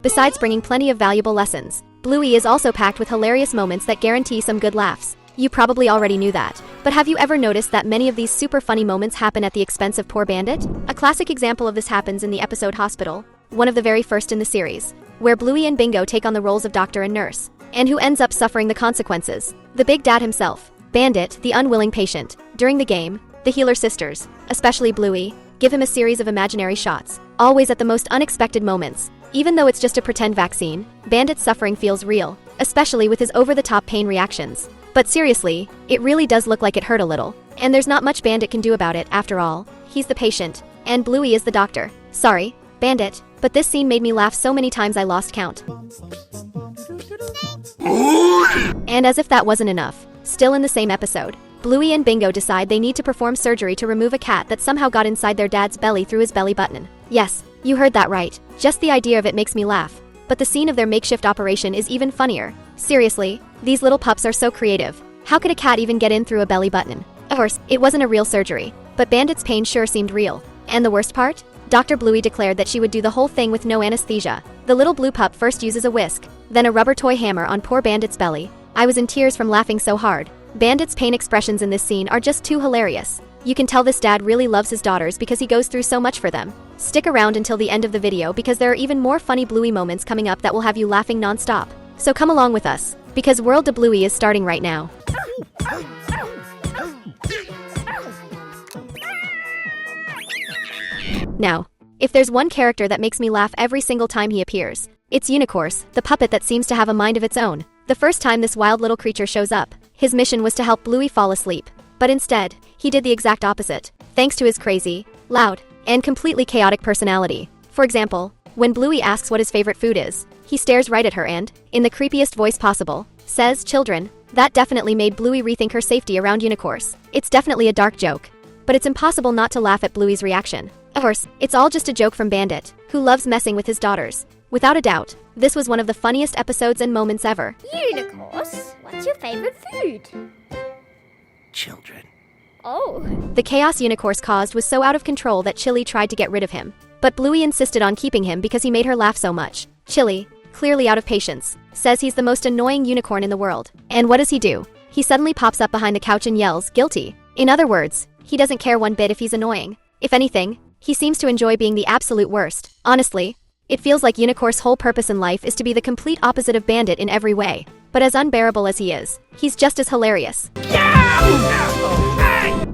Besides bringing plenty of valuable lessons, Bluey is also packed with hilarious moments that guarantee some good laughs. You probably already knew that, but have you ever noticed that many of these super funny moments happen at the expense of poor Bandit? A classic example of this happens in the episode Hospital, one of the very first in the series, where Bluey and Bingo take on the roles of doctor and nurse, and who ends up suffering the consequences? The big dad himself, Bandit, the unwilling patient. During the game, the healer sisters, especially Bluey, give him a series of imaginary shots, always at the most unexpected moments. Even though it's just a pretend vaccine, Bandit's suffering feels real, especially with his over-the-top pain reactions. But seriously, it really does look like it hurt a little, and there's not much Bandit can do about it. After all, he's the patient, and Bluey is the doctor. Sorry, Bandit, but this scene made me laugh so many times I lost count. And as if that wasn't enough, still in the same episode, Bluey and Bingo decide they need to perform surgery to remove a cat that somehow got inside their dad's belly through his belly button. Yes, you heard that right. Just the idea of it makes me laugh. But the scene of their makeshift operation is even funnier. Seriously, these little pups are so creative. How could a cat even get in through a belly button? Of course, it wasn't a real surgery, but Bandit's pain sure seemed real. And the worst part? Dr. Bluey declared that she would do the whole thing with no anesthesia. The little blue pup first uses a whisk, then a rubber toy hammer on poor Bandit's belly. I was in tears from laughing so hard. Bandit's pain expressions in this scene are just too hilarious. You can tell this dad really loves his daughters because he goes through so much for them. Stick around until the end of the video because there are even more funny Bluey moments coming up that will have you laughing non-stop. So come along with us, because World of Bluey is starting right now. Now, if there's one character that makes me laugh every single time he appears, it's Unicorse, the puppet that seems to have a mind of its own. The first time this wild little creature shows up, his mission was to help Bluey fall asleep. But instead, he did the exact opposite, thanks to his crazy, loud, and completely chaotic personality. For example, when Bluey asks what his favorite food is, he stares right at her and, in the creepiest voice possible, says, "Children." That definitely made Bluey rethink her safety around Unicorse. It's definitely a dark joke, but it's impossible not to laugh at Bluey's reaction. Of course, it's all just a joke from Bandit, who loves messing with his daughters. Without a doubt, this was one of the funniest episodes and moments ever. Unicorse, what's your favorite food? Children. Oh. The chaos Unicorse caused was so out of control that Chili tried to get rid of him. But Bluey insisted on keeping him because he made her laugh so much. Chili, clearly out of patience, says he's the most annoying unicorn in the world. And what does he do? He suddenly pops up behind the couch and yells, "Guilty." In other words, he doesn't care one bit if he's annoying. If anything, he seems to enjoy being the absolute worst. Honestly, it feels like Unicorse's whole purpose in life is to be the complete opposite of Bandit in every way. But as unbearable as he is, he's just as hilarious.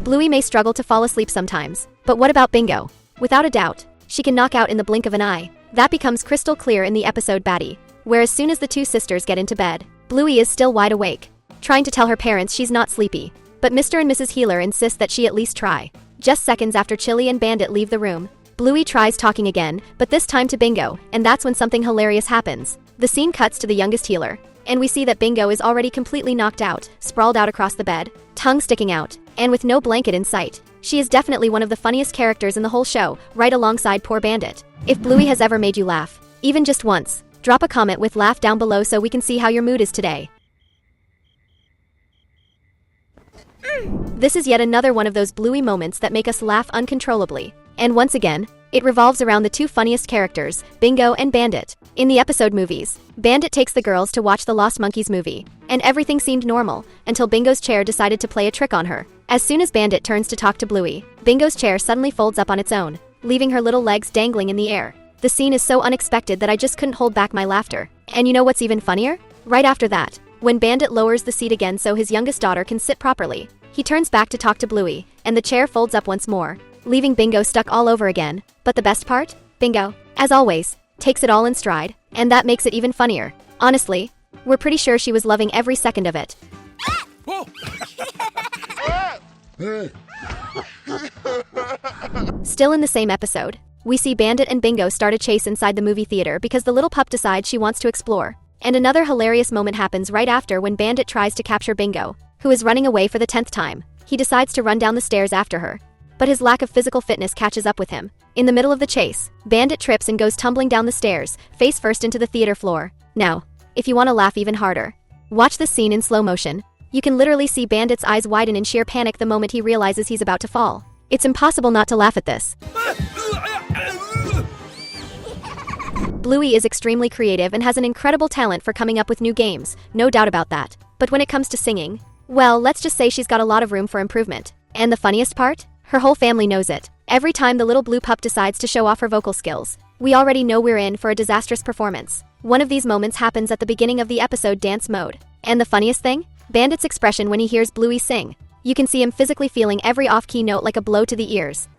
Bluey may struggle to fall asleep sometimes, but what about Bingo? Without a doubt, she can knock out in the blink of an eye. That becomes crystal clear in the episode Batty, where as soon as the two sisters get into bed, Bluey is still wide awake, trying to tell her parents she's not sleepy. But Mr. and Mrs. Healer insist that she at least try. Just seconds after Chili and Bandit leave the room, Bluey tries talking again, but this time to Bingo, and that's when something hilarious happens. The scene cuts to the youngest Healer, and we see that Bingo is already completely knocked out, sprawled out across the bed, tongue sticking out, and with no blanket in sight. She is definitely one of the funniest characters in the whole show, right alongside poor Bandit. If Bluey has ever made you laugh, even just once, drop a comment with laugh down below so we can see how your mood is today. This is yet another one of those Bluey moments that make us laugh uncontrollably. And once again, it revolves around the two funniest characters, Bingo and Bandit. In the episode movies, Bandit takes the girls to watch the Lost Monkeys movie, and everything seemed normal, until Bingo's chair decided to play a trick on her. As soon as Bandit turns to talk to Bluey, Bingo's chair suddenly folds up on its own, leaving her little legs dangling in the air. The scene is so unexpected that I just couldn't hold back my laughter. And you know what's even funnier? Right after that, when Bandit lowers the seat again so his youngest daughter can sit properly, he turns back to talk to Bluey, and the chair folds up once more, leaving Bingo stuck all over again. But the best part? Bingo, as always, takes it all in stride, and that makes it even funnier. Honestly, we're pretty sure she was loving every second of it. Still in the same episode, we see Bandit and Bingo start a chase inside the movie theater because the little pup decides she wants to explore. And another hilarious moment happens right after when Bandit tries to capture Bingo, who is running away for the 10th time. He decides to run down the stairs after her, but his lack of physical fitness catches up with him. In the middle of the chase, Bandit trips and goes tumbling down the stairs, face first into the theater floor. Now, if you want to laugh even harder, watch this scene in slow motion. You can literally see Bandit's eyes widen in sheer panic the moment he realizes he's about to fall. It's impossible not to laugh at this. Bluey is extremely creative and has an incredible talent for coming up with new games, no doubt about that. But when it comes to singing, well, let's just say she's got a lot of room for improvement. And the funniest part? Her whole family knows it. Every time the little blue pup decides to show off her vocal skills, we already know we're in for a disastrous performance. One of these moments happens at the beginning of the episode dance mode. And the funniest thing? Bandit's expression when he hears Bluey sing. You can see him physically feeling every off-key note like a blow to the ears.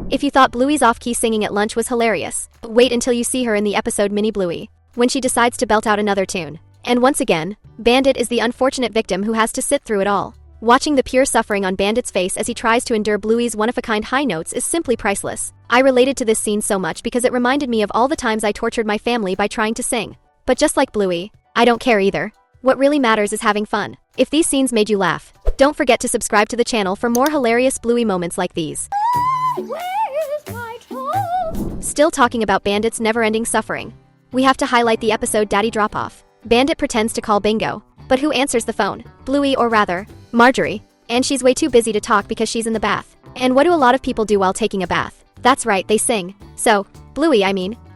If you thought Bluey's off-key singing at lunch was hilarious, wait until you see her in the episode Mini Bluey, when she decides to belt out another tune. And once again, Bandit is the unfortunate victim who has to sit through it all. Watching the pure suffering on Bandit's face as he tries to endure Bluey's one-of-a-kind high notes is simply priceless. I related to this scene so much because it reminded me of all the times I tortured my family by trying to sing. But just like Bluey, I don't care either. What really matters is having fun. If these scenes made you laugh, don't forget to subscribe to the channel for more hilarious Bluey moments like these. Where's my toe? Still talking about Bandit's never-ending suffering, we have to highlight the episode Daddy Drop-Off. Bandit pretends to call Bingo, but who answers the phone? Bluey, or rather, Marjorie. And she's way too busy to talk because she's in the bath. And what do a lot of people do while taking a bath? That's right, they sing. So,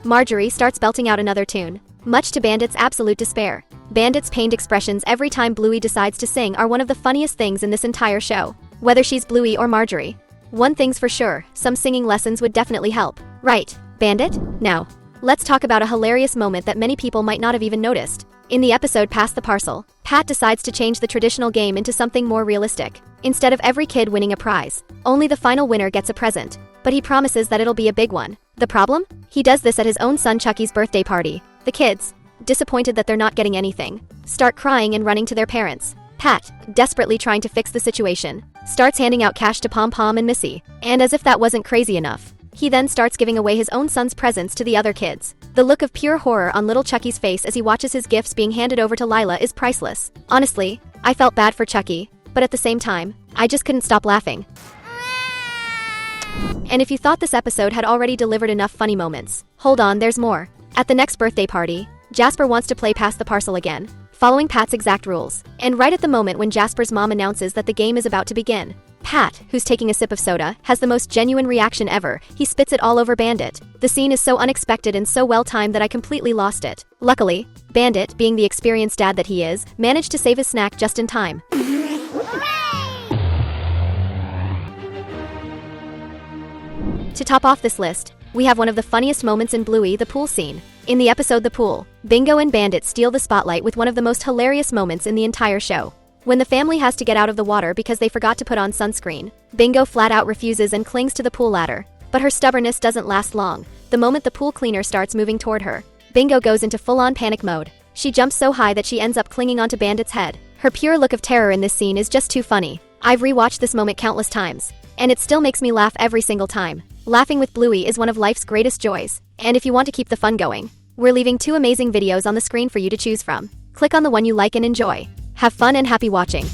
Marjorie starts belting out another tune, much to Bandit's absolute despair. Bandit's pained expressions every time Bluey decides to sing are one of the funniest things in this entire show. Whether she's Bluey or Marjorie, one thing's for sure, some singing lessons would definitely help. Right, Bandit? Now, let's talk about a hilarious moment that many people might not have even noticed. In the episode Pass the Parcel, Pat decides to change the traditional game into something more realistic. Instead of every kid winning a prize, only the final winner gets a present. But he promises that it'll be a big one. The problem? He does this at his own son Chucky's birthday party. The kids, disappointed that they're not getting anything, start crying and running to their parents. Pat, desperately trying to fix the situation, starts handing out cash to Pom Pom and Missy. And as if that wasn't crazy enough, he then starts giving away his own son's presents to the other kids. The look of pure horror on little Chucky's face as he watches his gifts being handed over to Lila is priceless. Honestly, I felt bad for Chucky, but at the same time, I just couldn't stop laughing. And if you thought this episode had already delivered enough funny moments, hold on, there's more. At the next birthday party, Jasper wants to play Pass the Parcel again, following Pat's exact rules. And right at the moment when Jasper's mom announces that the game is about to begin, Pat, who's taking a sip of soda, has the most genuine reaction ever. He spits it all over Bandit. The scene is so unexpected and so well-timed that I completely lost it. Luckily, Bandit, being the experienced dad that he is, managed to save his snack just in time. To top off this list, we have one of the funniest moments in Bluey, the pool scene. In the episode The Pool, Bingo and Bandit steal the spotlight with one of the most hilarious moments in the entire show. When the family has to get out of the water because they forgot to put on sunscreen, Bingo flat out refuses and clings to the pool ladder. But her stubbornness doesn't last long. The moment the pool cleaner starts moving toward her, Bingo goes into full-on panic mode. She jumps so high that she ends up clinging onto Bandit's head. Her pure look of terror in this scene is just too funny. I've rewatched this moment countless times, and it still makes me laugh every single time. Laughing with Bluey is one of life's greatest joys. And if you want to keep the fun going, we're leaving 2 amazing videos on the screen for you to choose from. Click on the one you like and enjoy. Have fun and happy watching.